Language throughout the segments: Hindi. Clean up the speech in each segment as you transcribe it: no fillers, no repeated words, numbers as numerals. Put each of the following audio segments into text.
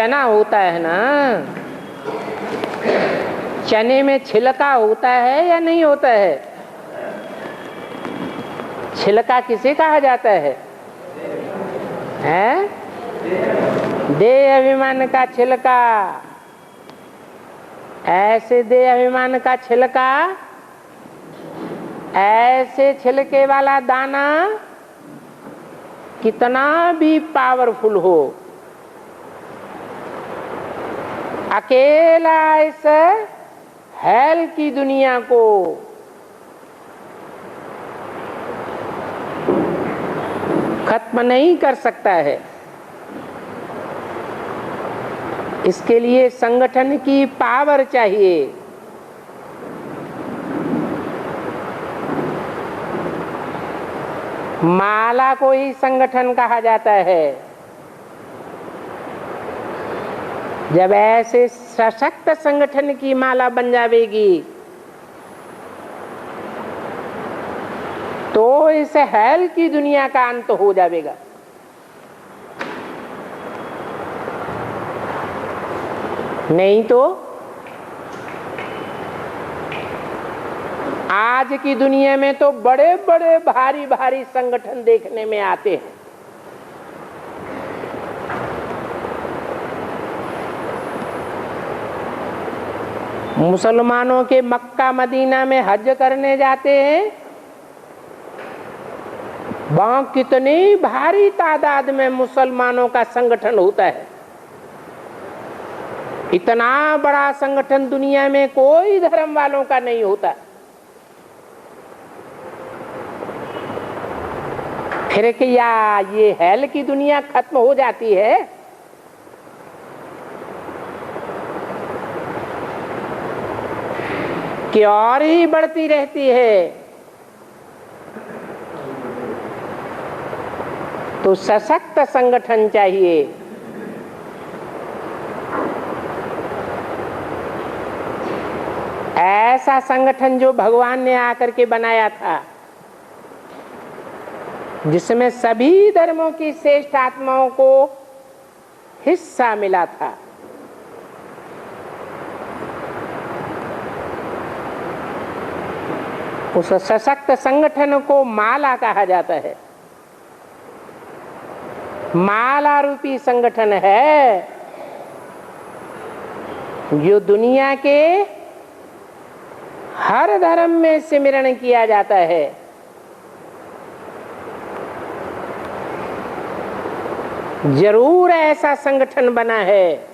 चना होता है ना, चने में छिलका होता है या नहीं होता है? छिलका किसे कहा जाता है? हैं? देह अभिमान का छिलका। ऐसे देह अभिमान का छिलका, ऐसे छिलके वाला दाना कितना भी पावरफुल हो, अकेला इस हेल की दुनिया को खत्म नहीं कर सकता है। इसके लिए संगठन की पावर चाहिए। माला को ही संगठन कहा जाता है। जब ऐसे सशक्त संगठन की माला बन जाएगी तो इस हेल की दुनिया का अंत हो जाएगा। नहीं तो आज की दुनिया में तो बड़े बड़े भारी भारी संगठन देखने में आते हैं। मुसलमानों के मक्का मदीना में हज करने जाते हैं, वहां कितनी भारी तादाद में मुसलमानों का संगठन होता है। इतना बड़ा संगठन दुनिया में कोई धर्म वालों का नहीं होता। फिर क्या ये हेल की दुनिया खत्म हो जाती है? कि और ही बढ़ती रहती है? तो सशक्त संगठन चाहिए। ऐसा संगठन जो भगवान ने आकर के बनाया था, जिसमें सभी धर्मों की श्रेष्ठ आत्माओं को हिस्सा मिला था। उस सशक्त संगठन को माला कहा जाता है। माला रूपी संगठन है जो दुनिया के हर धर्म में सिमरण किया जाता है। जरूर ऐसा संगठन बना है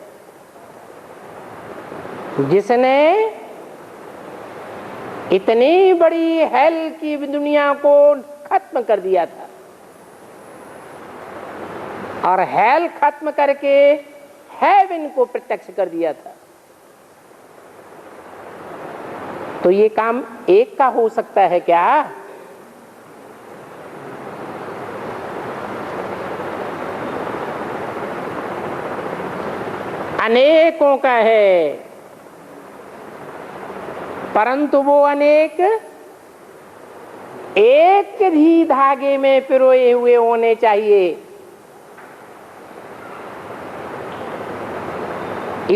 जिसने इतनी बड़ी हेल की दुनिया को खत्म कर दिया था और हेल खत्म करके हेवन को प्रत्यक्ष कर दिया था। तो ये काम एक का हो सकता है क्या? अनेकों का है, परंतु वो अनेक एक ही धागे में पिरोए हुए होने चाहिए।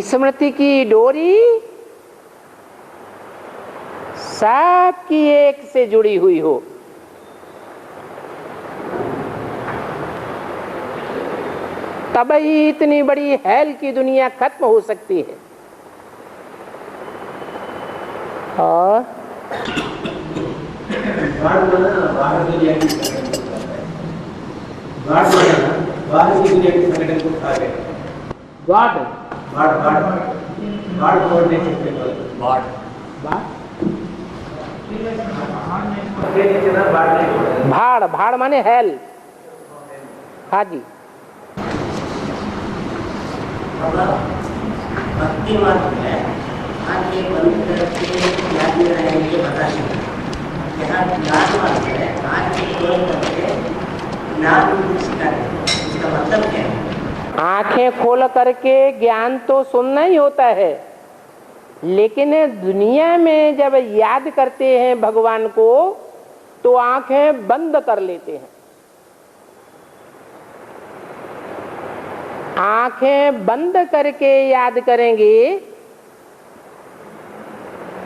स्मृति की डोरी सबकी एक से जुड़ी हुई हो। तब ही इतनी बड़ी हेल की दुनिया खत्म हो सकती है। और भाड़, भाड़ माने हेल। हाँ जी। भक्ति मार्ग में आंखें बंद करके याद में रहेंगे बता सकते। यहाँ ज्ञान मार्ग है, आंखें खोल करके ज्ञान सिखाते हैं। इसका मतलब क्या है? आंखें खोल करके ज्ञान तो सुनना ही होता है, लेकिन दुनिया में जब याद करते हैं भगवान को तो आंखें बंद कर लेते हैं। आंखें बंद करके याद करेंगे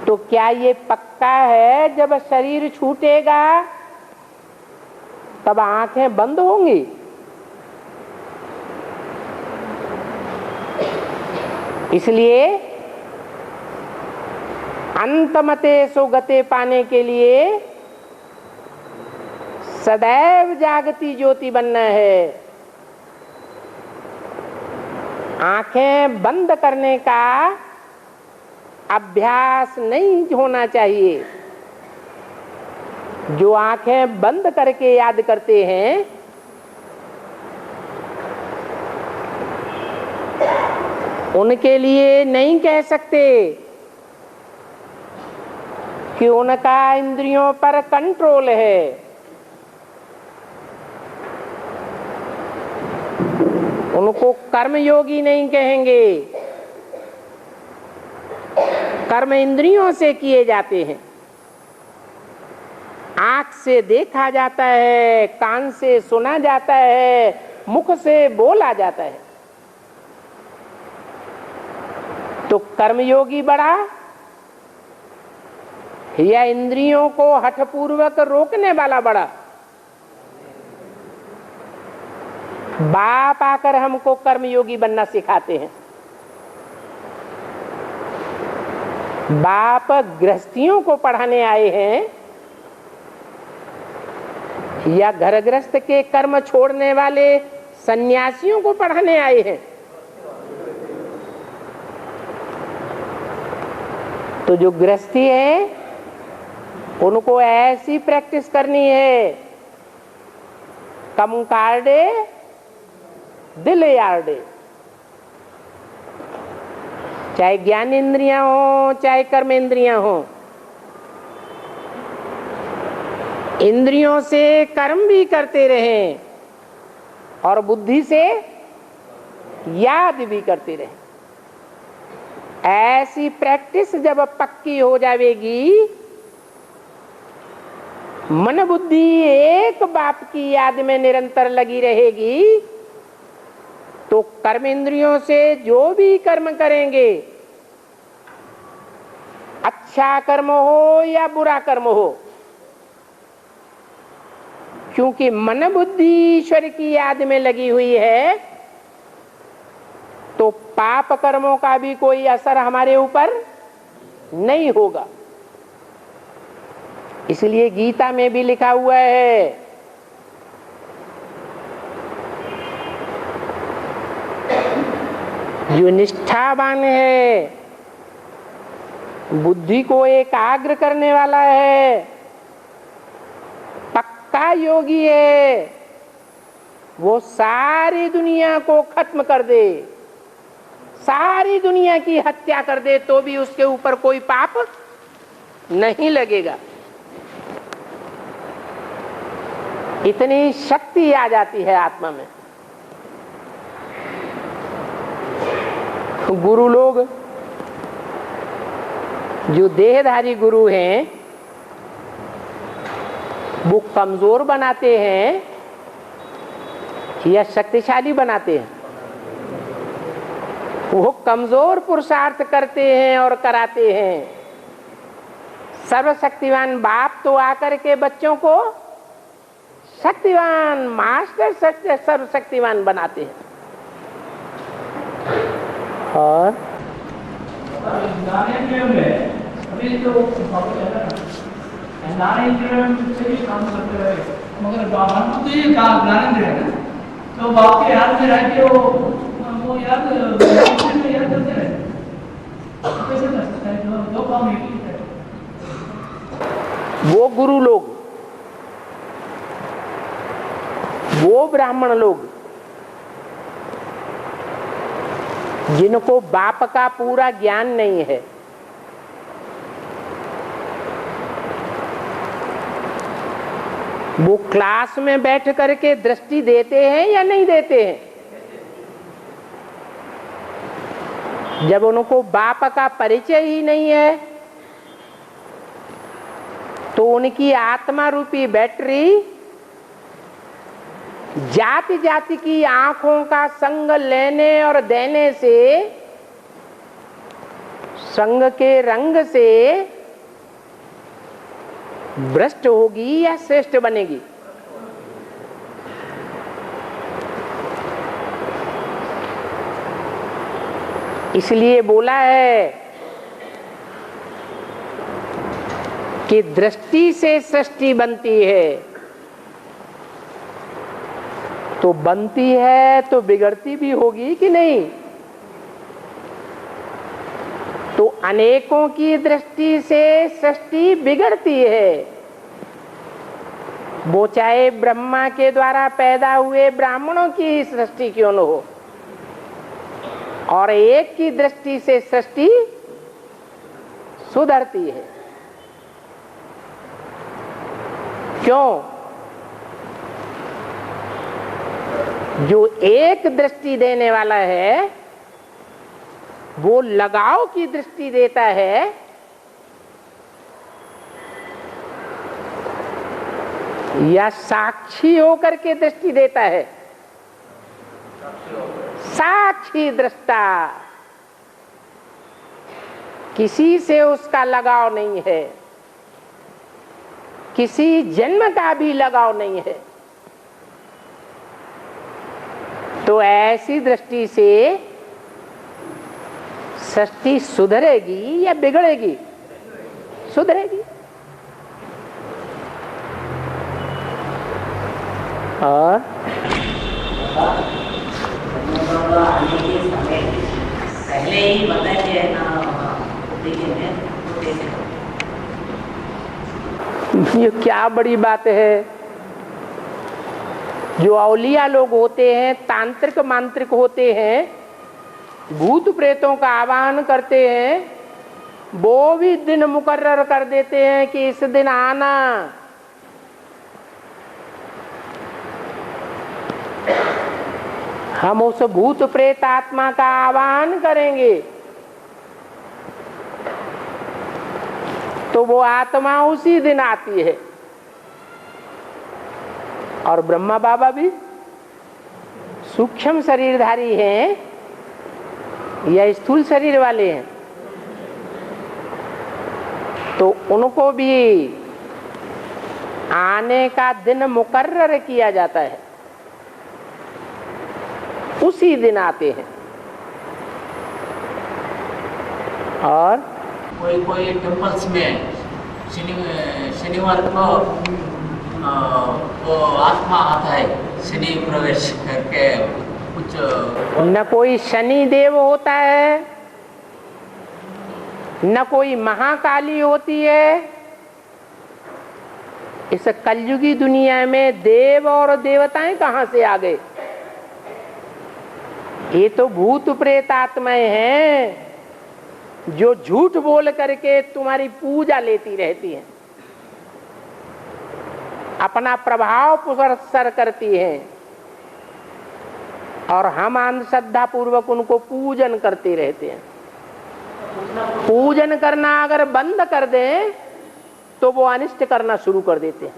तो क्या ये पक्का है जब शरीर छूटेगा तब आंखें बंद होंगी? इसलिए अंतमते सुगते पाने के लिए सदैव जागती ज्योति बनना है। आंखें बंद करने का अभ्यास नहीं होना चाहिए। जो आंखें बंद करके याद करते हैं उनके लिए नहीं कह सकते कि उनका इंद्रियों पर कंट्रोल है। उनको कर्मयोगी नहीं कहेंगे। कर्म इंद्रियों से किए जाते हैं। आंख से देखा जाता है, कान से सुना जाता है, मुख से बोला जाता है। तो कर्मयोगी बड़ा या इंद्रियों को हठपूर्वक रोकने वाला बड़ा? बाप आकर हमको कर्मयोगी बनना सिखाते हैं। बाप गृहस्थियों को पढ़ाने आए हैं या घर गृहस्थ के कर्म छोड़ने वाले सन्यासियों को पढ़ाने आए हैं? तो जो गृहस्थी है उनको ऐसी प्रैक्टिस करनी है, कम कार्डे दिल यार्डे। चाहे ज्ञान इंद्रियां हो चाहे कर्म इंद्रियां हो, इंद्रियों से कर्म भी करते रहें और बुद्धि से याद भी करते रहें। ऐसी प्रैक्टिस जब पक्की हो जाएगी, मन बुद्धि एक बाप की याद में निरंतर लगी रहेगी, तो कर्म इंद्रियों से जो भी कर्म करेंगे, अच्छा कर्म हो या बुरा कर्म हो, क्योंकि मन बुद्धि ईश्वर की याद में लगी हुई है, तो पाप कर्मों का भी कोई असर हमारे ऊपर नहीं होगा। इसलिए गीता में भी लिखा हुआ है, जो निष्ठावान है, बुद्धि को एकाग्र करने वाला है, पक्का योगी है, वो सारी दुनिया को खत्म कर दे, सारी दुनिया की हत्या कर दे तो भी उसके ऊपर कोई पाप नहीं लगेगा। इतनी शक्ति आ जाती है आत्मा में। गुरु लोग, जो देहधारी गुरु हैं, वो कमजोर बनाते हैं या शक्तिशाली बनाते हैं? वो कमजोर पुरुषार्थ करते हैं और कराते हैं। सर्वशक्तिवान बाप तो आकर के बच्चों को शक्तिवान मास्टर सर्वशक्तिवान बनाते हैं। और ज्ञानेंद्रिय में अभी तो ज्ञानेंद्रिय से भी काम करते रहे, मगर बाहर तो ये ज्ञानेंद्रिय है ना, तो बाप के याद में रह के वो याद में याद करते रहे, कैसे कर सकता है? दो काम एक ही है। वो गुरु लोग, वो ब्राह्मण लोग जिनको बाप का पूरा ज्ञान नहीं है, वो क्लास में बैठ करके दृष्टि देते हैं या नहीं देते हैं? जब उनको बाप का परिचय ही नहीं है, तो उनकी आत्मा रूपी बैटरी जाति जाति की आंखों का संग लेने और देने से संग के रंग से भ्रष्ट होगी या श्रेष्ठ बनेगी? इसलिए बोला है कि दृष्टि से सृष्टि बनती है, तो बनती है तो बिगड़ती भी होगी कि नहीं? तो अनेकों की दृष्टि से सृष्टि बिगड़ती है, वो चाहे ब्रह्मा के द्वारा पैदा हुए ब्राह्मणों की सृष्टि क्यों न हो, और एक की दृष्टि से सृष्टि सुधरती है। क्यों? जो एक दृष्टि देने वाला है वो लगाव की दृष्टि देता है, या साक्षी होकर के दृष्टि देता है? साक्षी दृष्टा, किसी से उसका लगाव नहीं है, किसी जन्म का भी लगाव नहीं है। तो ऐसी दृष्टि से सृष्टि सुधरेगी या बिगड़ेगी? सुधरेगी। और आने के समय पहले ही बताइए ना, ये क्या बड़ी बात है। जो औलिया लोग होते हैं, तांत्रिक मांत्रिक होते हैं, भूत प्रेतों का आवाहन करते हैं, वो भी दिन मुकर्रर कर देते हैं कि इस दिन आना। हम उस भूत प्रेत आत्मा का आवाहन करेंगे तो वो आत्मा उसी दिन आती है। और ब्रह्मा बाबा भी सूक्ष्म शरीरधारी हैं या स्थूल शरीर वाले हैं, तो उनको भी आने का दिन मुकर्रर किया जाता है, उसी दिन आते हैं। और कोई कोई टेम्पल्स में शनिवार को वो आत्मा आता है, शनि प्रवेश करके कुछ। न कोई शनि देव होता है, न कोई महाकाली होती है। इस कलयुगी दुनिया में देव और देवताएं कहां से आ गए? ये तो भूत प्रेत आत्माएं हैं जो झूठ बोल करके तुम्हारी पूजा लेती रहती हैं, अपना प्रभाव प्रसर करती हैं, और हम अंधश्रद्धा पूर्वक उनको पूजन करते रहते हैं। पूजन करना अगर बंद कर दें तो वो अनिष्ट करना शुरू कर देते हैं।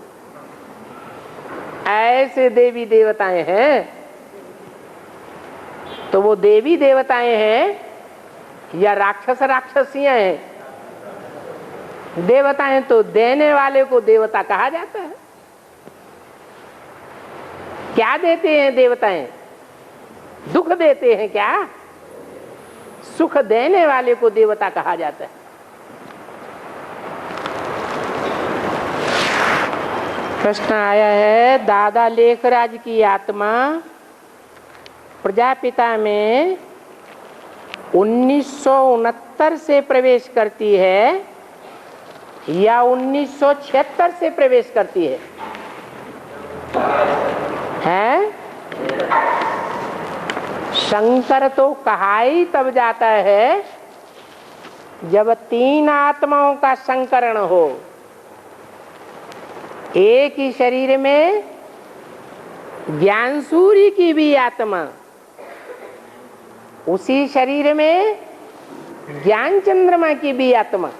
ऐसे देवी देवताएं हैं। तो वो देवी देवताएं हैं या राक्षस राक्षसियां हैं? देवताएं तो देने वाले को देवता कहा जाता है। क्या देते हैं देवताएं? दुख देते हैं क्या? सुख देने वाले को देवता कहा जाता है। प्रश्न आया है, दादा लेखराज की आत्मा प्रजापिता में 1969 से प्रवेश करती है या 1976 से प्रवेश करती है? हैं? शंकर तो कहा ही तब जाता है जब तीन आत्माओं का संकरण हो। एक ही शरीर में ज्ञान सूर्य की भी आत्मा, उसी शरीर में ज्ञान चंद्रमा की भी आत्मा,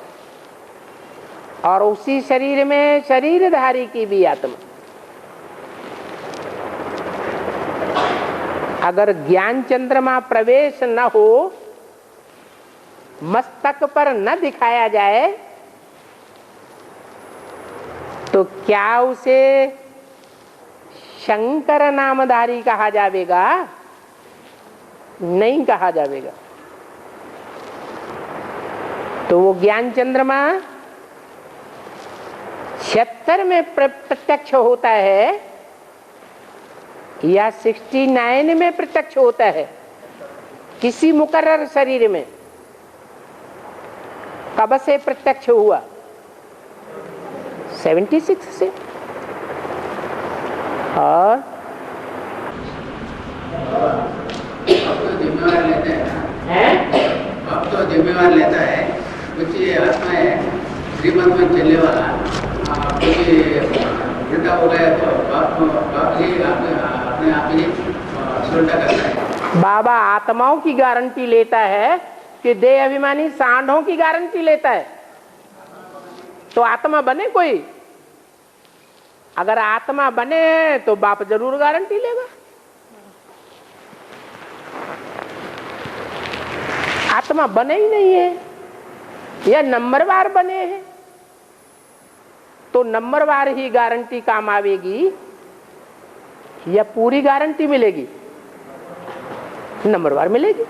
और उसी शरीर में शरीरधारी की भी आत्मा। अगर ज्ञान चंद्रमा प्रवेश न हो, मस्तक पर न दिखाया जाए, तो क्या उसे शंकर नामधारी कहा जाएगा? नहीं कहा जाएगा। तो वो ज्ञान चंद्रमा 76 में प्रत्यक्ष होता है या 69 में प्रत्यक्ष होता है? किसी मुकर्रर शरीर में कब से प्रत्यक्ष हुआ? 76 से। और अब तो जिम्मेवार लेते हैं, अब तो जिम्मेवार लेता है। कुछ ये आत्मा है श्रीमत में चलने वाला, कुछ उल्टा हो गया तो बाप जी अपने आप ही उल्टा करता है। बाबा आत्माओं की गारंटी लेता है कि देह अभिमानी सांडों की गारंटी लेता है? तो आत्मा बने कोई? अगर आत्मा बने तो बाप जरूर गारंटी लेगा। आत्मा बने ही नहीं है या नंबरवार बने हैं, तो नंबरवार ही गारंटी काम आवेगी या पूरी गारंटी मिलेगी? नंबरवार मिलेगी।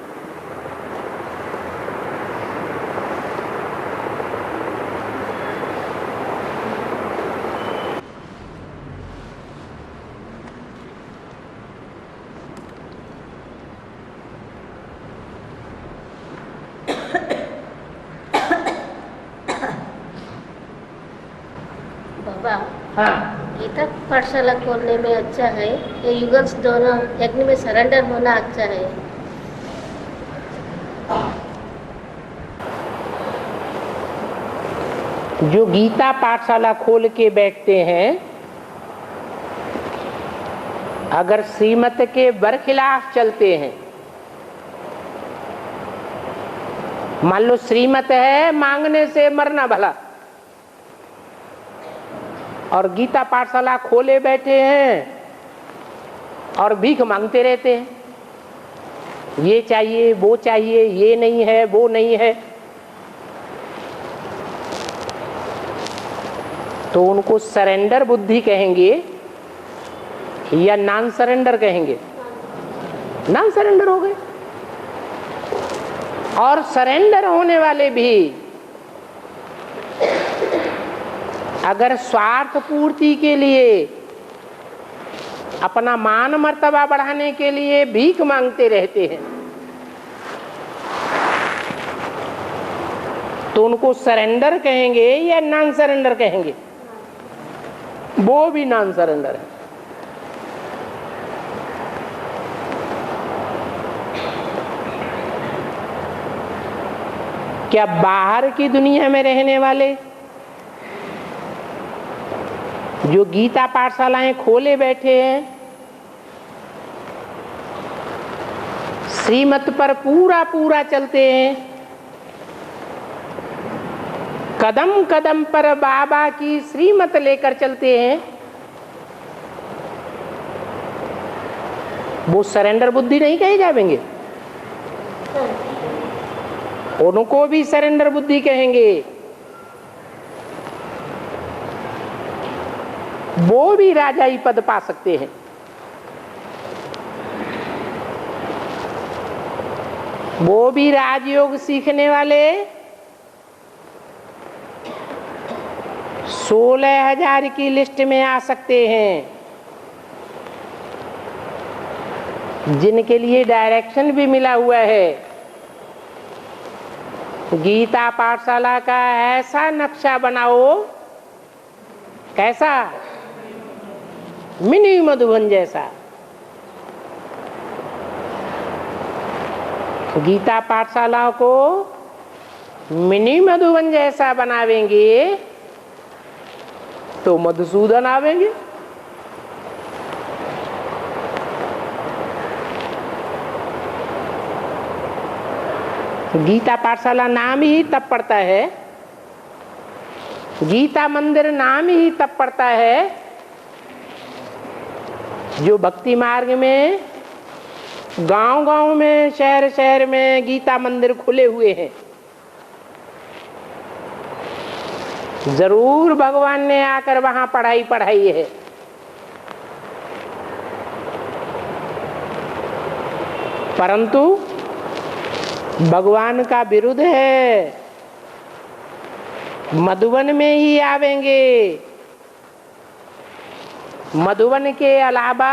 बाबा, हाँ, गीता पाठशाला खोलने में अच्छा है, ये युगल्स दोनों यज्ञ में सरेंडर होना अच्छा है। जो गीता पाठशाला खोल के बैठते हैं, अगर श्रीमत के बरखिलाफ चलते हैं, मान लो श्रीमत है मांगने से मरना भला, और गीता पाठशाला खोले बैठे हैं और भीख मांगते रहते हैं, ये चाहिए वो चाहिए, ये नहीं है वो नहीं है, तो उनको सरेंडर बुद्धि कहेंगे या नॉन सरेंडर कहेंगे? नॉन सरेंडर हो गए। और सरेंडर होने वाले भी अगर स्वार्थ पूर्ति के लिए, अपना मान मर्तबा बढ़ाने के लिए भीख मांगते रहते हैं, तो उनको सरेंडर कहेंगे या नॉन सरेंडर कहेंगे? वो भी नॉन सरेंडर है। क्या बाहर की दुनिया में रहने वाले जो गीता पाठशालाएं खोले बैठे हैं, श्रीमत पर पूरा पूरा चलते हैं, कदम कदम पर बाबा की श्रीमत लेकर चलते हैं, वो सरेंडर बुद्धि नहीं कहे जाएंगे? उनको भी सरेंडर बुद्धि कहेंगे। वो भी राजाई पद पा सकते हैं। वो भी राजयोग सीखने वाले 16,000 की लिस्ट में आ सकते हैं, जिनके लिए डायरेक्शन भी मिला हुआ है। गीता पाठशाला का ऐसा नक्शा बनाओ, कैसा? मिनी मधुबन जैसा। गीता पाठशाला को मिनी मधुबन जैसा बनावेंगे तो मधुसूदन आवेंगे। गीता पाठशाला नाम ही तब पड़ता है, गीता मंदिर नाम ही तब पड़ता है जो भक्ति मार्ग में गांव-गांव में, शहर-शहर में गीता मंदिर खुले हुए हैं। जरूर भगवान ने आकर वहां पढ़ाई है। परंतु भगवान का विरुद्ध है। मधुबन में ही आवेंगे, मधुबन के अलावा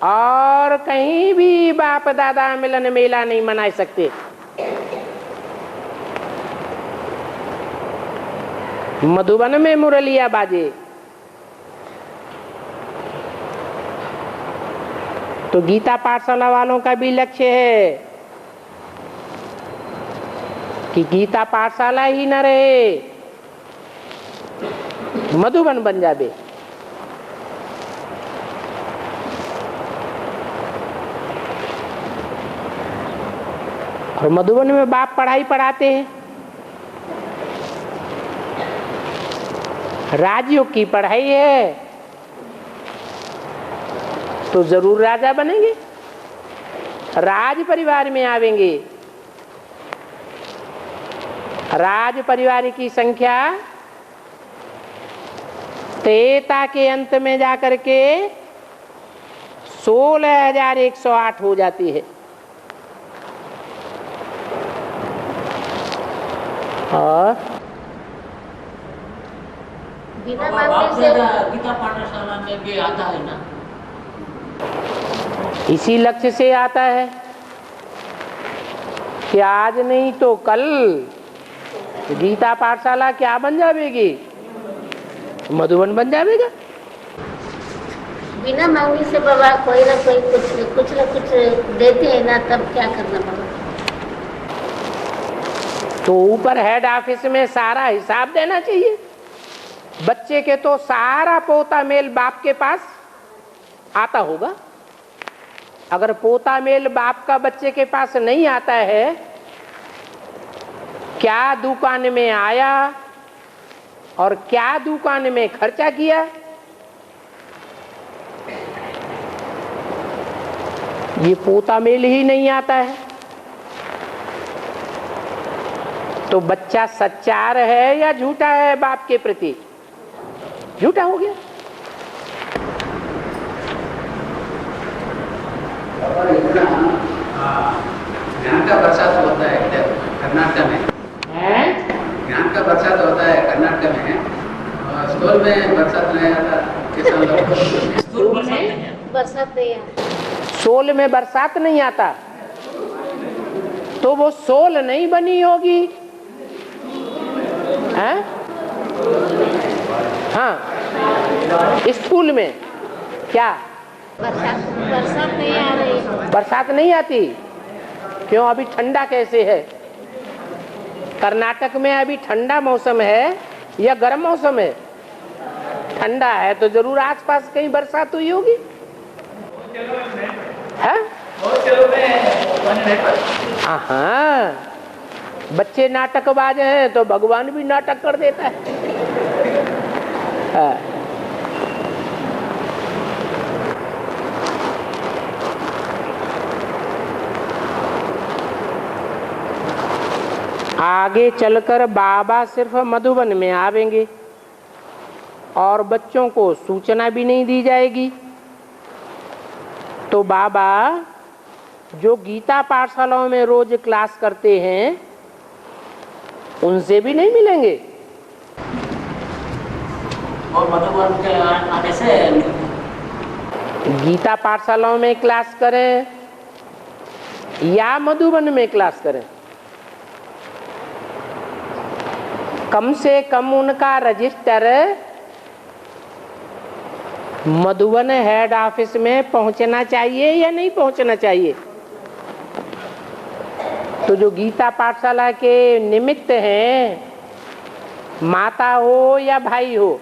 और कहीं भी बाप दादा मिलन मेला नहीं मना सकते। मधुबन में मुरलिया बाजे तो गीता पाठशाला वालों का भी लक्ष्य है कि गीता पाठशाला ही न रहे, मधुबन बन जावे। और मधुबन में बाप पढ़ाई पढ़ाते हैं, राजयोग की पढ़ाई है तो जरूर राजा बनेंगे, राज परिवार में आवेंगे। राज परिवार की संख्या त्रेता के अंत में जाकर के 16,108 हो जाती है। और बिना मांगने से गीता पाठशाला में भी आता है ना, इसी लक्ष्य से आता है कि आज नहीं तो कल गीता पाठशाला क्या बन जाएगी, मधुबन बन जाएगा। बिना मांगने से बाबा कोई ना कोई कुछ ना कुछ देते हैं ना, तब क्या करना बाबा? तो ऊपर हेड ऑफिस में सारा हिसाब देना चाहिए। बच्चे के तो सारा पोता मेल बाप के पास आता होगा। अगर पोता मेल बाप का बच्चे के पास नहीं आता है, क्या दुकान में आया और क्या दुकान में खर्चा किया, ये पोता मेल ही नहीं आता है, तो बच्चा सच्चार है या झूठा है बाप के प्रति? झूठा हो गया। और इतना ज्ञान का बरसात होता है इधर कर्नाटक में, ज्ञान का बरसात होता है कर्नाटक में, और स्कूल में बरसात नहीं आता। बरसात नहीं आता, सोल में बरसात नहीं आता तो वो सोल नहीं बनी होगी, हैं? हाँ, स्कूल में क्या बरसात नहीं आ रही। बरसात नहीं आती? क्यों? अभी ठंडा कैसे है? कर्नाटक में अभी ठंडा मौसम है या गर्म मौसम है? ठंडा है तो जरूर आसपास कहीं बरसात हुई होगी, है? हाँ, बच्चे नाटकबाज हैं तो भगवान भी नाटक कर देता है। हाँ। आगे चलकर बाबा सिर्फ मधुबन में आवेंगे और बच्चों को सूचना भी नहीं दी जाएगी, तो बाबा जो गीता पाठशालाओं में रोज क्लास करते हैं उनसे भी नहीं मिलेंगे। और मधुबन के आने से गीता पाठशालाओं में क्लास करें या मधुबन में क्लास करें, कम से कम उनका रजिस्टर मधुबन हेड ऑफिस में पहुंचना चाहिए या नहीं पहुंचना चाहिए? तो जो गीता पाठशाला के निमित्त हैं, माता हो या भाई हो,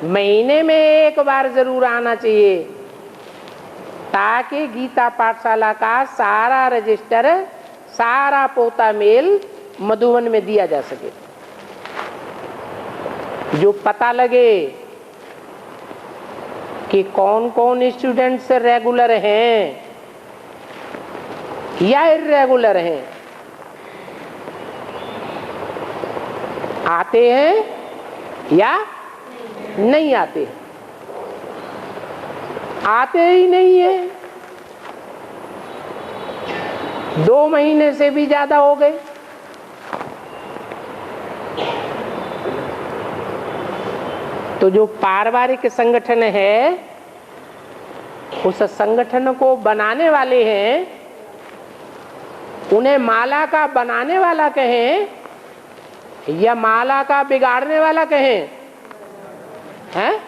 महीने में एक बार जरूर आना चाहिए ताकि गीता पाठशाला का सारा रजिस्टर, सारा पोता मेल मधुबन में दिया जा सके। जो पता लगे कि कौन कौन स्टूडेंट्स रेगुलर हैं या इर्रेगुलर हैं, आते हैं या नहीं आते, आते ही नहीं है। 2 महीने से भी ज्यादा हो गए। तो जो पारिवारिक संगठन है, उस संगठन को बनाने वाले हैं, उन्हें माला का बनाने वाला कहें या माला का बिगाड़ने वाला कहें? हैं?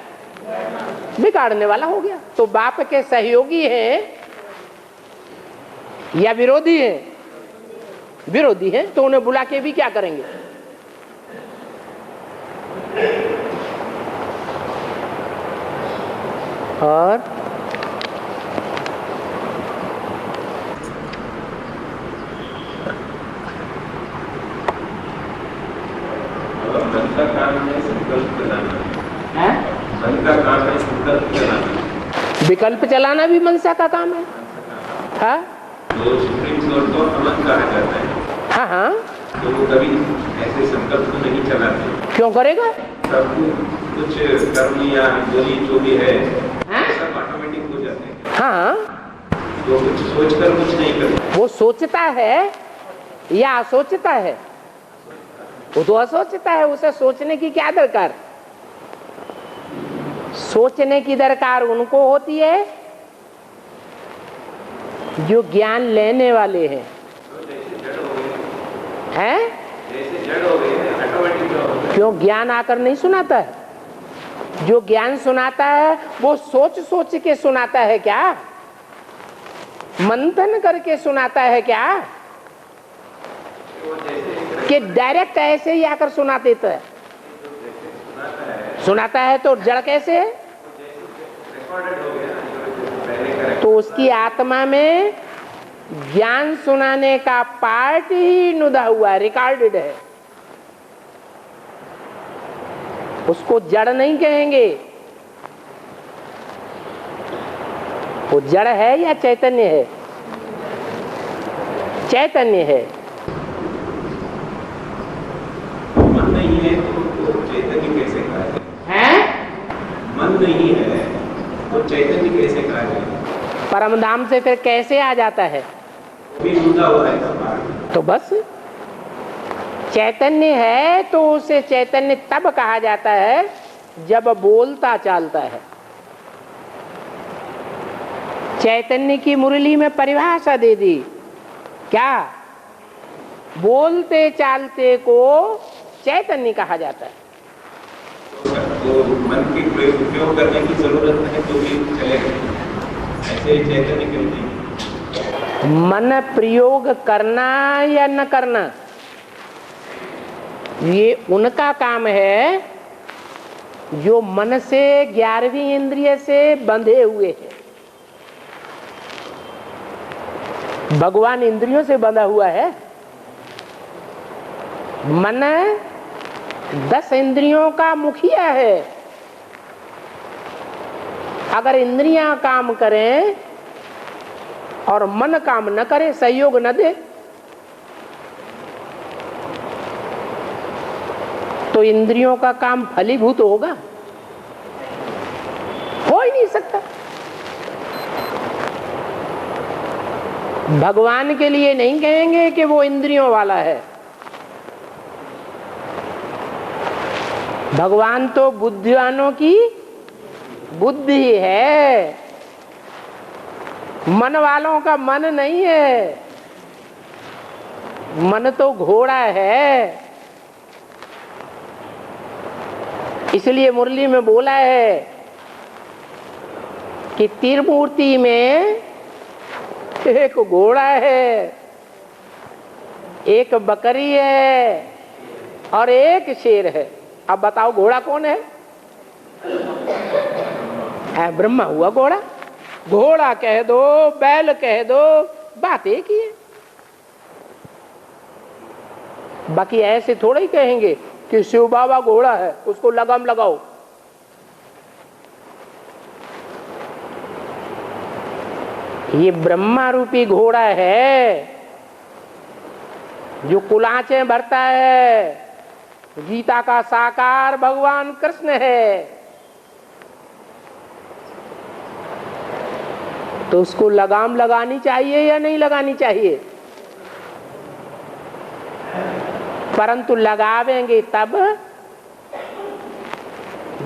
बिगाड़ने वाला हो गया। तो बाप के सहयोगी हैं या विरोधी हैं? विरोधी हैं, तो उन्हें बुला के भी क्या करेंगे? और मन का काम है संकल्प चलाना, है? मन का काम है संकल्प चलाना, विकल्प चलाना भी मनसा का काम है। हाँ तो सुप्रीम कोर्ट को अमन कहा जाता है। हाँ हाँ, तो वो कभी ऐसे संकल्प तो नहीं चलाते। क्यों करेगा? सब कुछ कर्म या बोली जो भी है सब ऑटोमेटिक हो जाते हैं। हाँ, तो कुछ सोचकर कुछ नहीं करते। वो सोचता है या असोचता है? वो तो असोचता है, उसे सोचने की क्या दरकार? सोचने की दरकार उनको होती है जो ज्ञान लेने वाले हैं। हैं? जैसे जड़ हो गए ऑटोमेटिक हो गए। क्यों? ज्ञान आकर नहीं सुनाता है। जो ज्ञान सुनाता है वो सोच सोच के सुनाता है क्या? मंथन करके सुनाता है क्या? कि डायरेक्ट ऐसे ही आकर सुना देता है? सुनाता है तो जड़ कैसे है? तो उसकी आत्मा में ज्ञान सुनाने का पार्ट ही नुदा हुआ है, रिकॉर्डेड है। उसको जड़ नहीं कहेंगे। वो जड़ है या चैतन्य है? चैतन्य है। मन नहीं है तो चैतन्य कैसे कहा जाए? हैं? मन नहीं है तो चैतन्य कैसे कहा जाए? परमधाम से फिर कैसे आ जाता है? भी जुदा हुआ है। तो बस चैतन्य है तो उसे चैतन्य तब कहा जाता है जब बोलता चालता है। चैतन्य की मुरली में परिभाषा दे दी क्या? बोलते चालते को चैतन्य कहा जाता है। तो मन की उपयोग करने की जरूरत नहीं तो भी चलेगा, ऐसे चैतन्य कहते हैं। मन प्रयोग करना या न करना ये उनका काम है जो मन से 11वीं इंद्रिय से बंधे हुए हैं। भगवान इंद्रियों से बंधा हुआ है। मन 10 इंद्रियों का मुखिया है। अगर इंद्रियां काम करें और मन काम न करे, सहयोग न दे, तो इंद्रियों का काम फलीभूत होगा? हो ही नहीं सकता। भगवान के लिए नहीं कहेंगे कि वो इंद्रियों वाला है। भगवान तो बुद्धिवानों की बुद्धि है, मन वालों का मन नहीं है। मन तो घोड़ा है। इसलिए मुरली में बोला है कि त्रिमूर्ति में एक घोड़ा है, एक बकरी है और एक शेर है। अब बताओ घोड़ा कौन है? ब्रह्मा हुआ घोड़ा। घोड़ा कह दो, बैल कह दो, बात एक ही है। बाकी ऐसे थोड़ा ही कहेंगे कि शिव बाबा घोड़ा है, उसको लगाम लगाओ। ये ब्रह्मा रूपी घोड़ा है जो कुलांचें भरता है। गीता का साकार भगवान कृष्ण है, तो उसको लगाम लगानी चाहिए या नहीं लगानी चाहिए? परंतु लगावेंगे तब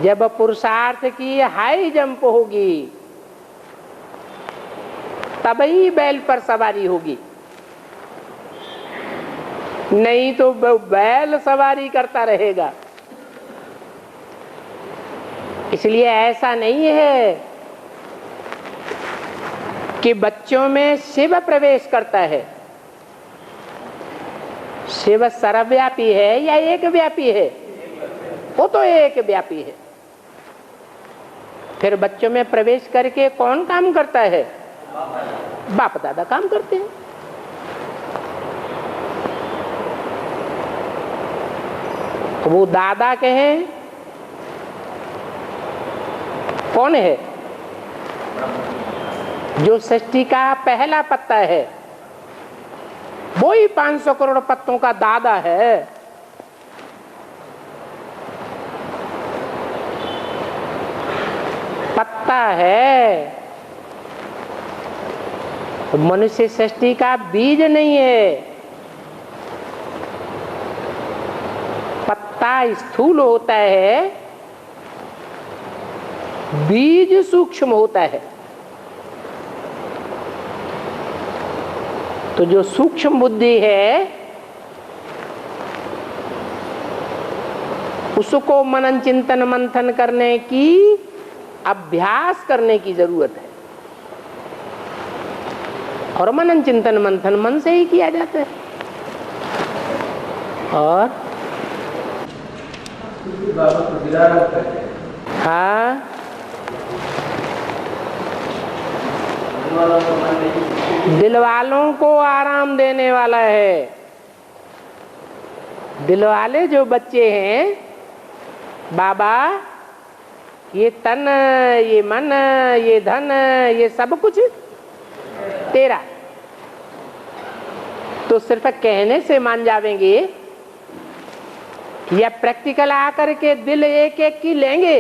जब पुरुषार्थ की हाई जंप होगी, तभी बैल पर सवारी होगी, नहीं तो बैल सवारी करता रहेगा। इसलिए ऐसा नहीं है कि बच्चों में शिव प्रवेश करता है। शिव सर्वव्यापी है या एक व्यापी है? वो तो एक व्यापी है। फिर बच्चों में प्रवेश करके कौन काम करता है? बाप दादा काम करते हैं। वो दादा कहें कौन है? जो सृष्टि का पहला पत्ता है, वो ही 500 करोड़ पत्तों का दादा है। पत्ता है, तो मनुष्य सृष्टि का बीज नहीं है। पत्ता स्थूल होता है, बीज सूक्ष्म होता है। तो जो सूक्ष्म बुद्धि है उसको मनन चिंतन मंथन करने की, अभ्यास करने की जरूरत है। और मनन चिंतन मंथन मन से ही किया जाता है। और हाँ, दिल वालों को आराम देने वाला है। दिल वाले जो बच्चे हैं, बाबा ये तन, ये मन, ये धन, ये सब कुछ तेरा, तो सिर्फ कहने से मान जावेंगे या प्रैक्टिकल आकर के दिल एक एक की लेंगे?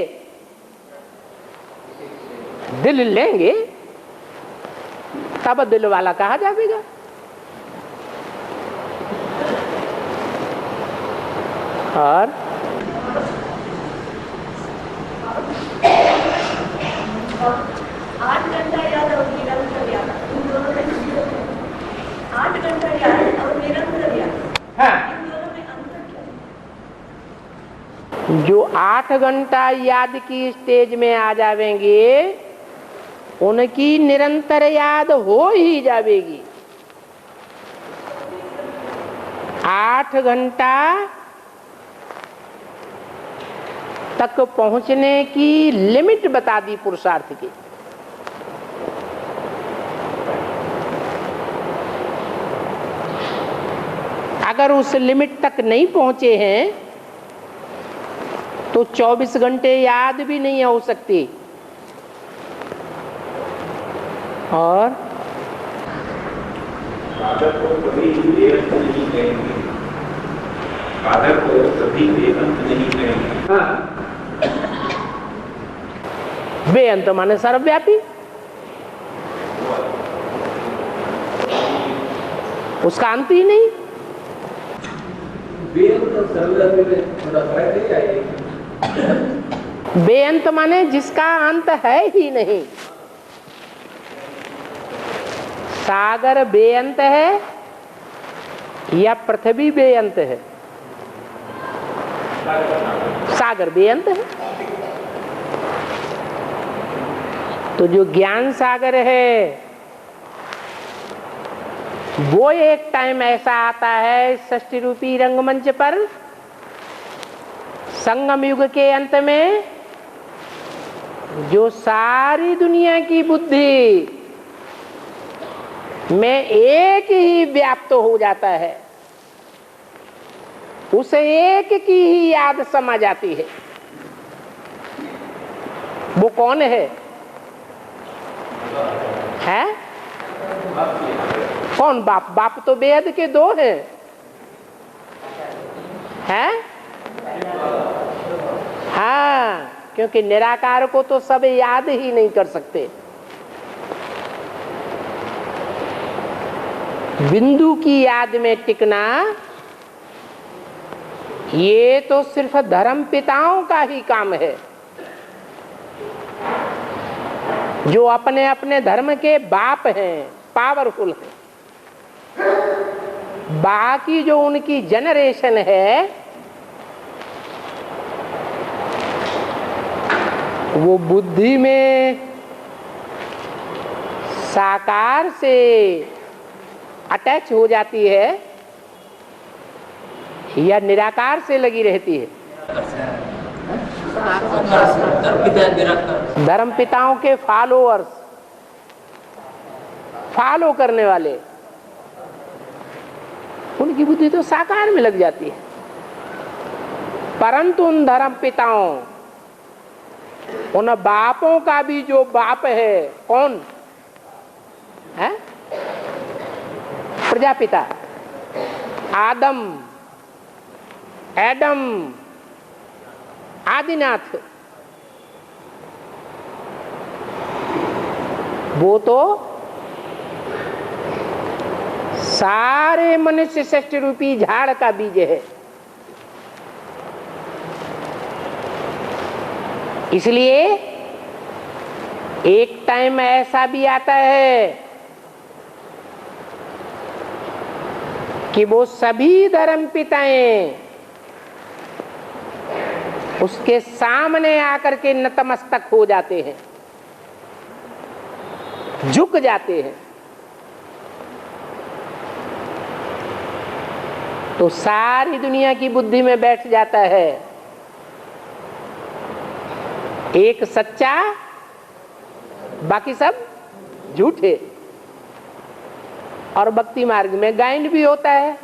दिल लेंगे तब दिल वाला कहा जाएगा। और 8 घंटा याद और निरंतर याद, इन दोनों में 8 घंटा याद और निरंतर याद, हाँ, इन दोनों में अंतर क्या है? जो 8 घंटा याद की स्टेज में आ जावेंगे उनकी निरंतर याद हो ही जाएगी। 8 घंटा तक पहुंचने की लिमिट बता दी पुरुषार्थ की। अगर उस लिमिट तक नहीं पहुंचे हैं तो 24 घंटे याद भी नहीं हो सकती। और साधक को कभी बेअंत नहीं कहेंगे, साधक को कभी बेअंत नहीं कहेंगे। हाँ, बेअंत माने सर्वव्यापी, उसका अंत ही नहीं। बेअंत और सर्वव्यापी में थोड़ा फर्क है। बेअंत माने जिसका अंत है ही नहीं। सागर बेअंत है या पृथ्वी बेअंत है? सागर बेअंत है। तो जो ज्ञान सागर है वो एक टाइम ऐसा आता है सृष्टि रूपी रंगमंच पर, संगम युग के अंत में, जो सारी दुनिया की बुद्धि में एक ही व्याप्त हो जाता है, उसे एक की ही याद समा जाती है। वो कौन है? कौन बाप? बाप तो बेहद के दो हैं, हैं? हाँ, क्योंकि निराकार को तो सब याद ही नहीं कर सकते। बिंदु की याद में टिकना ये तो सिर्फ धर्म पिताओं का ही काम है, जो अपने अपने धर्म के बाप हैं, पावरफुल हैं। बाकी जो उनकी जनरेशन है वो बुद्धि में साकार से अटैच हो जाती है या निराकार से लगी रहती है? धर्म पिताओं के फॉलोअर्स, फॉलो करने वाले, उनकी बुद्धि तो साकार में लग जाती है। परंतु उन धर्म पिताओं, उन बापों का भी जो बाप है, कौन है? प्रजापिता आदम, एडम, आदिनाथ, वो तो सारे मनुष्य सृष्टि रूपी झाड़ का बीज है। इसलिए एक टाइम ऐसा भी आता है कि वो सभी धर्म पिताएं उसके सामने आकर के नतमस्तक हो जाते हैं, झुक जाते हैं। तो सारी दुनिया की बुद्धि में बैठ जाता है एक सच्चा, बाकी सब झूठे। और भक्ति मार्ग में गायन भी होता है।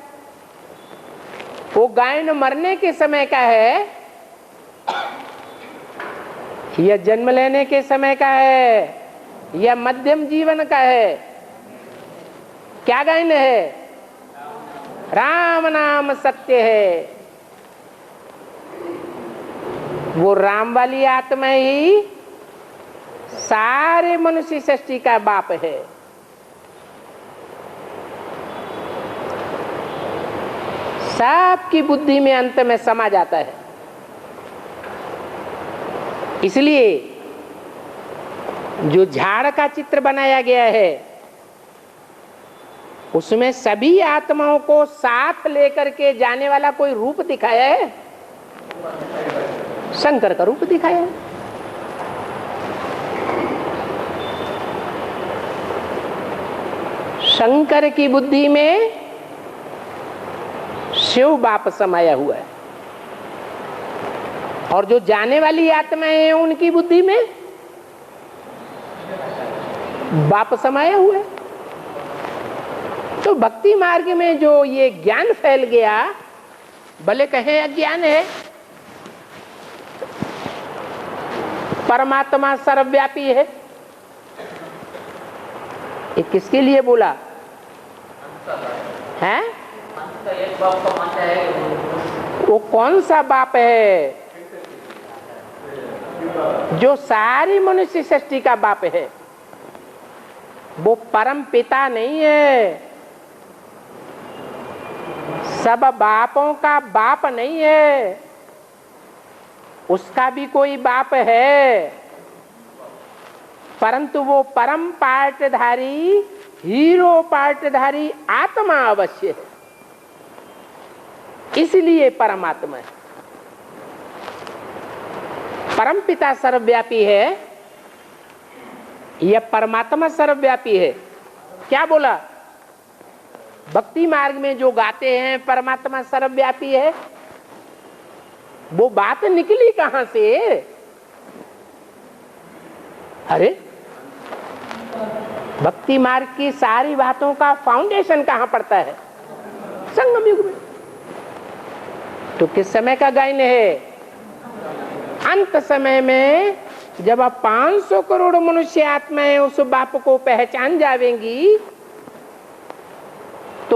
वो गायन मरने के समय का है या जन्म लेने के समय का है या मध्यम जीवन का है? क्या गायन है? राम नाम सत्य है। वो राम वाली आत्मा ही सारे मनुष्य सृष्टि का बाप है। सबकी बुद्धि में अंत में समा जाता है। इसलिए जो झाड़ का चित्र बनाया गया है उसमें सभी आत्माओं को साथ लेकर के जाने वाला कोई रूप दिखाया है? शंकर का रूप दिखाया है। शंकर की बुद्धि में शिव बाप समाया हुआ है और जो जाने वाली आत्माएं हैं उनकी बुद्धि में बाप समाया हुआ है। तो भक्ति मार्ग में जो ये ज्ञान फैल गया, भले कहें अज्ञान है, परमात्मा सर्वव्यापी है, ये किसके लिए बोला है? एक बाप को मानता है, वो कौन सा बाप है? जो सारी मनुष्य सृष्टि का बाप है। वो परम पिता नहीं है, सब बापों का बाप नहीं है, उसका भी कोई बाप है, परंतु वो परम पार्टधारी, हीरो पार्टधारी आत्मा अवश्य है, इसलिए परमात्मा है। परम पिता सर्वव्यापी है या परमात्मा सर्वव्यापी है? क्या बोला? भक्ति मार्ग में जो गाते हैं परमात्मा सर्वव्यापी है, वो बात निकली कहां से? अरे भक्ति मार्ग की सारी बातों का फाउंडेशन कहां पड़ता है? संगम युग में। तो किस समय का गायन है? अंत समय में, जब अब 500 करोड़ मनुष्य आत्माएं उस बाप को पहचान जावेंगी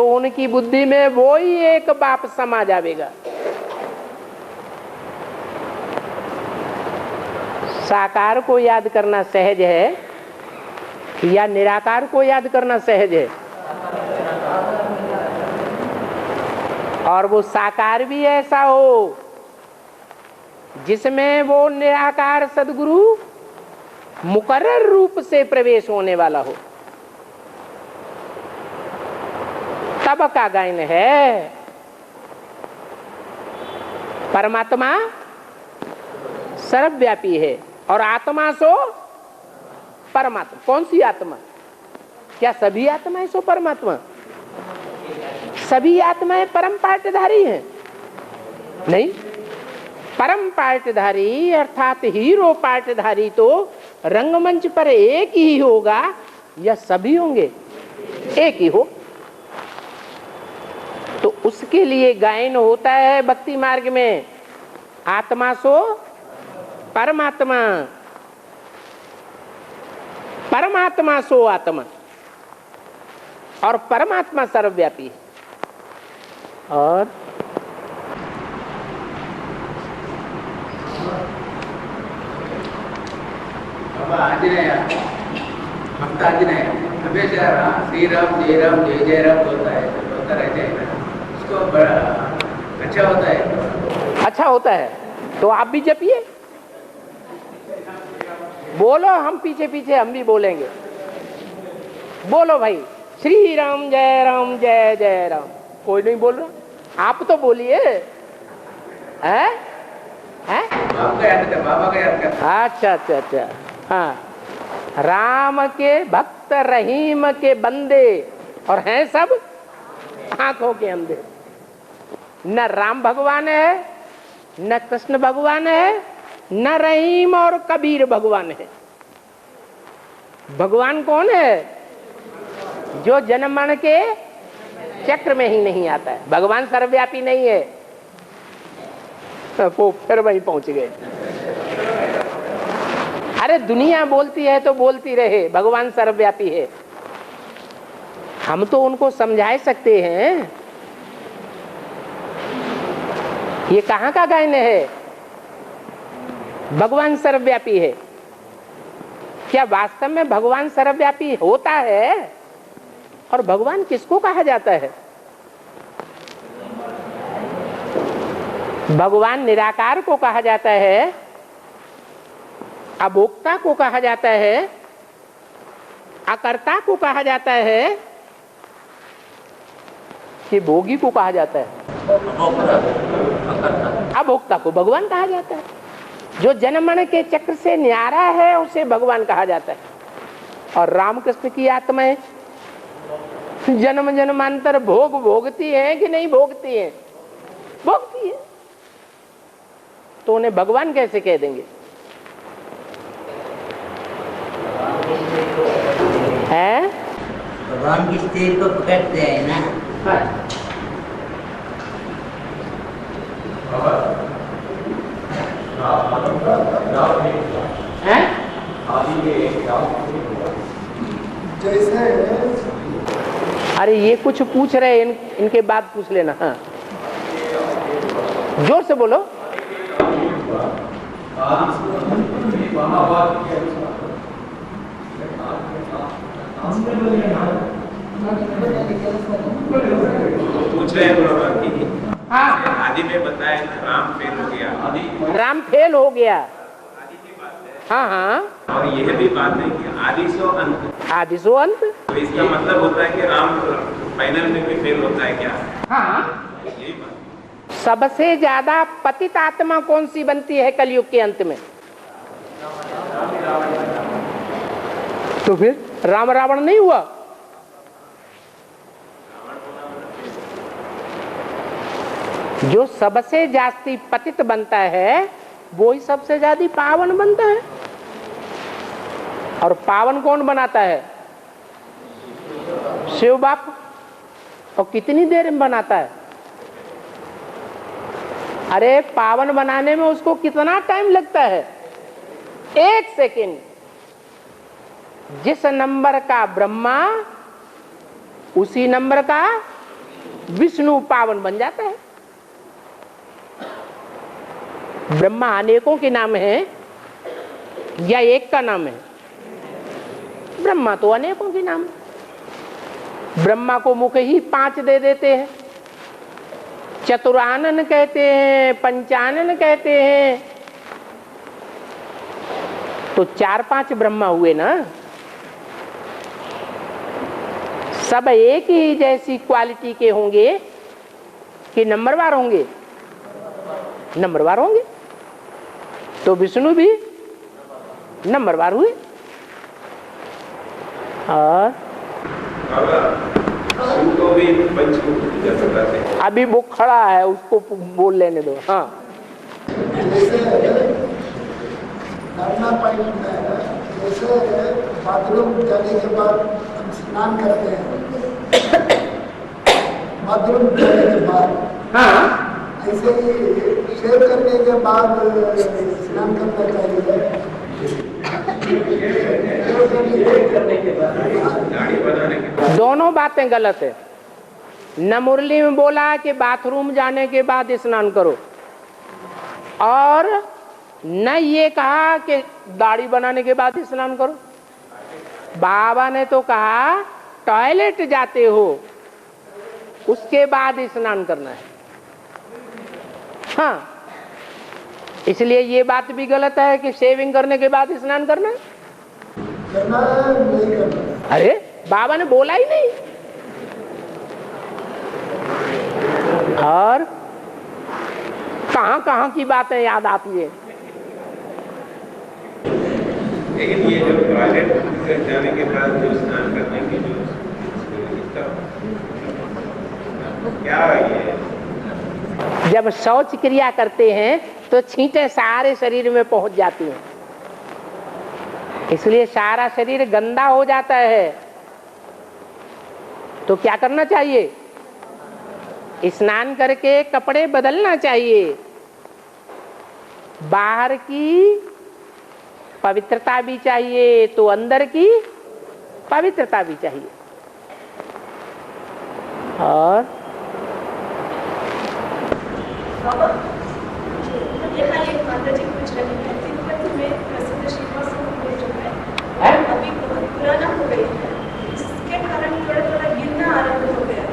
तो उनकी बुद्धि में वो ही एक बाप समा जाएगा। साकार को याद करना सहज है या निराकार को याद करना सहज है? और वो साकार भी ऐसा हो जिसमें वो निराकार सद्गुरु मुकर्रर रूप से प्रवेश होने वाला हो, तब का गायन है। परमात्मा सर्वव्यापी है और आत्मा सो परमात्मा। कौन सी आत्मा? क्या सभी आत्माएं सो परमात्मा? सभी आत्माएं परम पाठधारी हैं? नहीं, परम पाठधारी अर्थात हीरो पाठधारी तो रंगमंच पर एक ही होगा या सभी होंगे? एक ही हो। तो उसके लिए गायन होता है भक्ति मार्ग में, आत्मा सो परमात्मा, परमात्मा सो आत्मा, और परमात्मा सर्वव्यापी है। और बाबा आंजनेय, भक्त आंजनेय हमेशा श्री राम जय राम बोलता रहता है, उसको बड़ा अच्छा होता है। अच्छा होता है तो आप भी जपिए, बोलो, हम पीछे पीछे हम भी बोलेंगे। बोलो भाई, श्री राम जय जय राम। कोई नहीं बोल रहा, आप तो बोलिए। हैं? बाबा का याद करता। अच्छा अच्छा अच्छा, हाँ। राम के भक्त रहीम के बंदे और हैं सब आंखों के अंधे। न राम भगवान है, न कृष्ण भगवान है, न रहीम और कबीर भगवान है। भगवान कौन है? जो जन्म मरण के चक्र में ही नहीं आता है। भगवान सर्वव्यापी नहीं है। वो फिर वहीं पहुंच गए। अरे दुनिया बोलती है तो बोलती रहे, भगवान सर्वव्यापी है। हम तो उनको समझा सकते हैं। ये कहाँ का गायन है? भगवान सर्वव्यापी है। क्या वास्तव में भगवान सर्वव्यापी होता है? और भगवान किसको कहा जाता है? भगवान निराकार को कहा जाता है, अभोक्ता को कहा जाता है, अकर्ता को कहा जाता है, कि भोगी को कहा जाता है? अभोक्ता को भगवान कहा जाता है। जो जन्म मरण के चक्र से न्यारा है उसे भगवान कहा जाता है। और रामकृष्ण की आत्माएं जन्म जन्मांतर भोग भोगती हैं कि नहीं भोगती हैं? भोगती है। तो उन्हें भगवान कैसे कह देंगे? हैं? भगवान की स्थिति को पकड़ते हैं ना। अरे ये कुछ पूछ रहे हैं, इनके बाद पूछ लेना। हाँ, जोर से बोलो। पूछ रहे हैं आदि में बताया राम फेल हो गया। राम फेल हो गया। हाँ हाँ। और यह भी बात है कि आदि सो अंत। आदि सो अंत। तो इसका मतलब होता है कि राम फाइनल में भी फेल होता है क्या? हाँ। यही बात। सबसे ज्यादा पतित आत्मा कौन सी बनती है कलयुग के अंत में? तो फिर राम रावण नहीं हुआ? जो सबसे जास्ती पतित बनता है वो ही सबसे ज्यादा पावन बनता है। और पावन कौन बनाता है? शिव बाप। और कितनी देर में बनाता है? अरे पावन बनाने में उसको कितना टाइम लगता है? 1 सेकेंड। जिस नंबर का ब्रह्मा उसी नंबर का विष्णु पावन बन जाता है। ब्रह्मा अनेकों के नाम है या एक का नाम है? ब्रह्मा तो अनेकों के नाम है। ब्रह्मा को मुख ही 5 दे देते हैं, चतुरानन कहते हैं, पंचानन कहते हैं, तो 4-5 ब्रह्मा हुए ना। सब एक ही जैसी क्वालिटी के होंगे कि नंबरवार होंगे? नंबरवार होंगे। तो विष्णु भी नंबरवार हुए। और को भी पंचमुख जैसा कहते हैं। अभी वो खड़ा है, उसको बोल लेने दो। हाँ, करना पॉइंट है। जैसे बाथरूम जाने के बाद हम स्नान करते हैं, बाथरूम जाने के बाद, हाँ, ऐसे ही शेव करने के बाद स्नान करना चाहिए। दोनों बातें गलत है। न मुरली में बोला कि बाथरूम जाने के बाद स्नान करो, और न ये कहा कि दाढ़ी बनाने के बाद स्नान करो। बाबा ने तो कहा टॉयलेट जाते हो उसके बाद स्नान करना है। हाँ, इसलिए ये बात भी गलत है कि शेविंग करने के बाद स्नान करना है। नहीं करना। अरे बाबा ने बोला ही नहीं। और कहां की बातें याद आती है। लेकिन ये जो टॉयलेट जाने के बाद जो स्नान करने की जो इसका क्या ये, जब शौच क्रिया करते हैं तो छींटे सारे शरीर में पहुंच जाती हैं, इसलिए सारा शरीर गंदा हो जाता है। तो क्या करना चाहिए? स्नान करके कपड़े बदलना चाहिए। बाहर की पवित्रता भी चाहिए तो अंदर की पवित्रता भी चाहिए। और यहाँ एक माता जी पूछ रही है, तिरुपति में प्रसिद्ध श्रीनिवास मंदिर जो है अभी बहुत पुराना हो गई है, इसके कारण थोड़ा गिरना आरंभ हो गया है।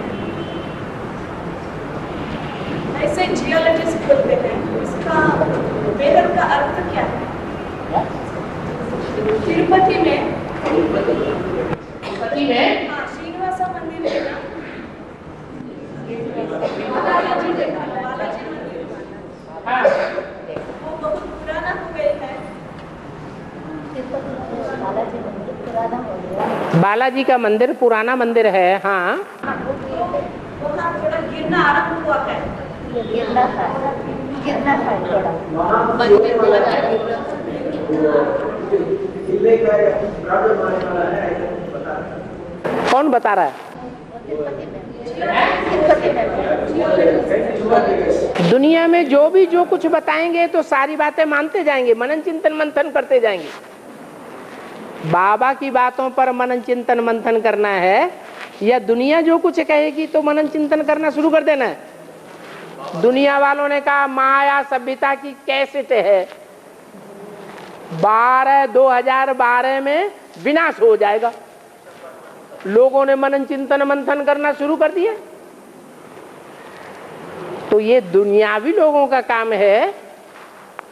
ऐसे जियोलॉजिस्ट बोलते हैं, इसका वेदन का अर्थ क्या है? तिरुपति में हाँ, श्रीनिवास मंदिर है ना, बालाजी मंदिर, वो बहुत पुराना हो गई है। बालाजी का मंदिर पुराना मंदिर है। हाँ, वहाँ थोड़ा गिरना आरंभ हुआ है। कौन बता रहा है? दुनिया में जो कुछ बताएंगे तो सारी बातें मानते जाएंगे, मनन चिंतन मंथन करते जाएंगे। बाबा की बातों पर मनन चिंतन मंथन करना है या दुनिया जो कुछ कहेगी तो मनन चिंतन करना शुरू कर देना है? दुनिया वालों ने कहा माया सभ्यता की कैसेट है, 2012 में विनाश हो जाएगा। लोगों ने मनन चिंतन मंथन करना शुरू कर दिया। तो ये दुनियावी लोगों का काम है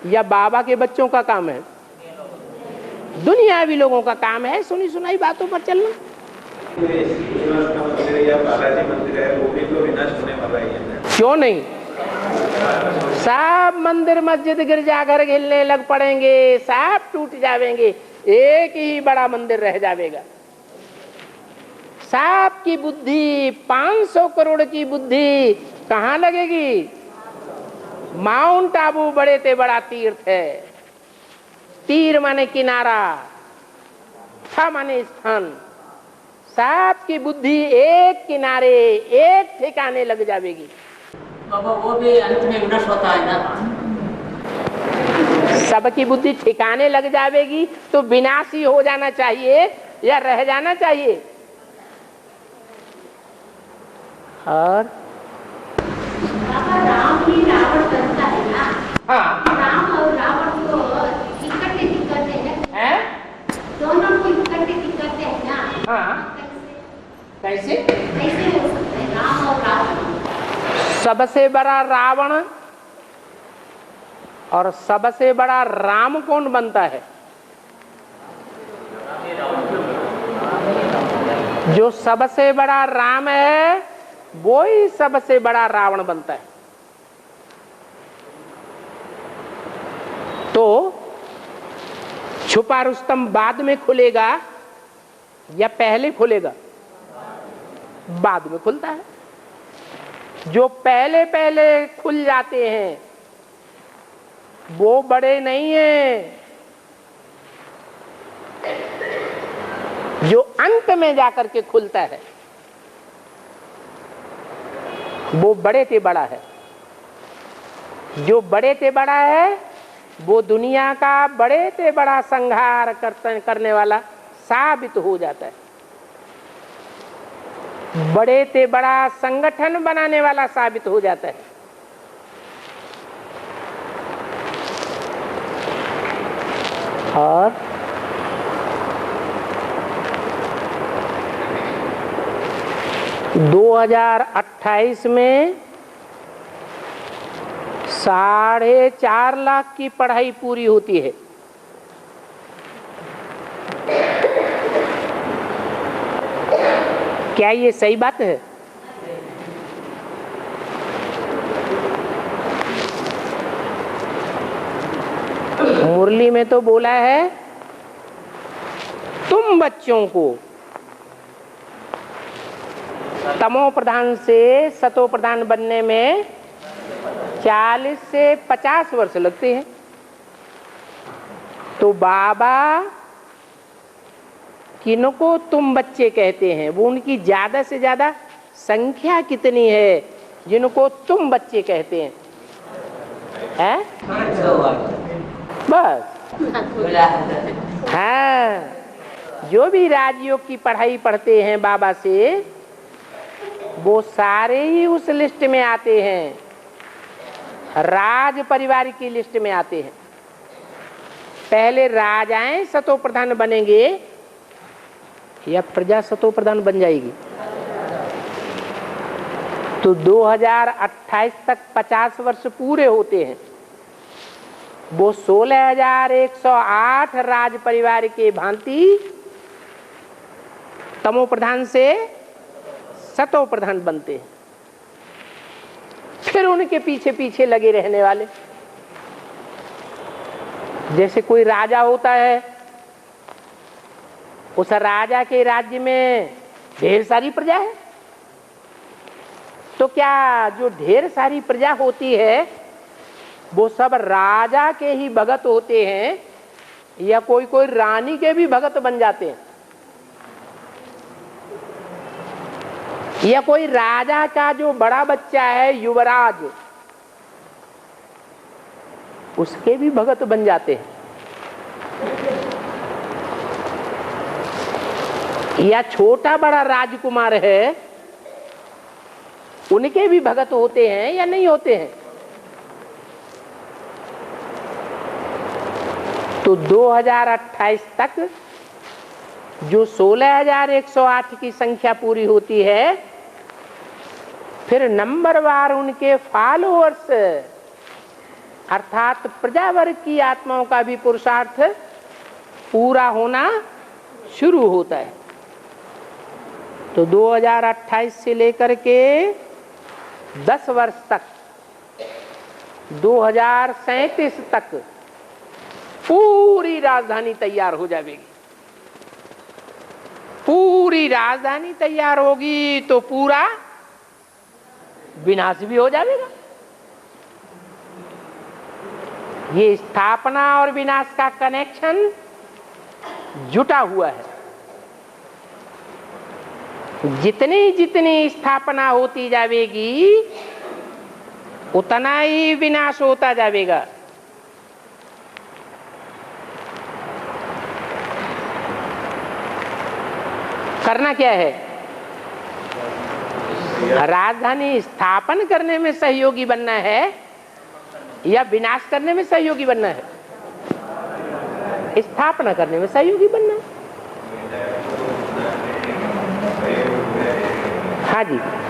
या बाबा के बच्चों का काम है? दुनियावी लोगों का काम है सुनी सुनाई बातों पर चलना। या बालाजी मंदिर है, वो भी तो विनाश होने वाला ही है। क्यों नहीं? सब मंदिर मस्जिद गिरजाघर हिलने लग पड़ेंगे, सब टूट जाएंगे, एक ही बड़ा मंदिर रह जाएगा। सांप की बुद्धि, 500 करोड़ की बुद्धि कहाँ लगेगी? माउंट आबू बड़े ते बड़ा तीर्थ है। तीर माने किनारा, था माने स्थान। सांप की बुद्धि एक किनारे, एक ठिकाने लग जाएगी। बाबा वो भी अंत में विनाश होता है ना। सबकी बुद्धि ठिकाने लग जाएगी तो विनाशी हो जाना चाहिए या रह जाना चाहिए? और बाबा राम ही रावण बनता है ना। हाँ, राम और रावण को इकट्ठे दिखते हैं, दोनों को इकट्ठे दिखते हैं ना। हाँ, कैसे कैसे हो सकता है राम और रावण? सबसे बड़ा रावण और सबसे बड़ा राम कौन बनता है? जो सबसे बड़ा राम है वो ही सबसे बड़ा रावण बनता है। तो छुपा रुस्तम बाद में खुलेगा या पहले खुलेगा? बाद में खुलता है। जो पहले पहले खुल जाते हैं वो बड़े नहीं हैं, जो अंत में जाकर के खुलता है वो बड़े से बड़ा है। जो बड़े से बड़ा है वो दुनिया का बड़े से बड़ा संहार करने वाला साबित हो जाता है, बड़े से बड़ा संगठन बनाने वाला साबित हो जाता है। और 2028 में 4.5 लाख की पढ़ाई पूरी होती है। क्या ये सही बात है? मुरली में तो बोला है तुम बच्चों को तमो प्रधान से सतो प्रधान बनने में 40 से 50 वर्ष लगते हैं। तो बाबा किनको तुम बच्चे कहते हैं? वो उनकी ज्यादा से ज्यादा संख्या कितनी है जिनको तुम बच्चे कहते हैं? है? बस हाँ, जो भी राजयोग की पढ़ाई पढ़ते हैं बाबा से वो सारे ही उस लिस्ट में आते हैं, राज परिवार की लिस्ट में आते हैं। पहले राजाएं सतो प्रधान बनेंगे या प्रजा सतो प्रधान बन जाएगी? तो 2028 तक 50 वर्ष पूरे होते हैं। वो 16,108 राज परिवार के भांति तमो प्रधान से सतो प्रधान बनते हैं। फिर उनके पीछे पीछे लगे रहने वाले, जैसे कोई राजा होता है, उस राजा के राज्य में ढेर सारी प्रजा है, तो क्या जो ढेर सारी प्रजा होती है वो सब राजा के ही भगत होते हैं या कोई कोई रानी के भी भगत बन जाते हैं? या कोई राजा का जो बड़ा बच्चा है युवराज उसके भी भगत बन जाते हैं? या छोटा बड़ा राजकुमार है उनके भी भगत होते हैं या नहीं होते हैं? तो 2028 तक जो 16,108 की संख्या पूरी होती है, फिर नंबरवार उनके फॉलोअर्स अर्थात प्रजावर्ग की आत्माओं का भी पुरुषार्थ पूरा होना शुरू होता है। तो 2028 से लेकर के 10 वर्ष तक 2037 तक पूरी राजधानी तैयार हो जाएगी। पूरी राजधानी तैयार होगी तो पूरा विनाश भी हो जाएगा। ये स्थापना और विनाश का कनेक्शन जुटा हुआ है। जितनी जितनी स्थापना होती जाएगी उतना ही विनाश होता जाएगा। करना क्या है? राजधानी स्थापन करने में सहयोगी बनना है या विनाश करने में सहयोगी बनना है? स्थापना करने में सहयोगी बनना है। हाँ जी।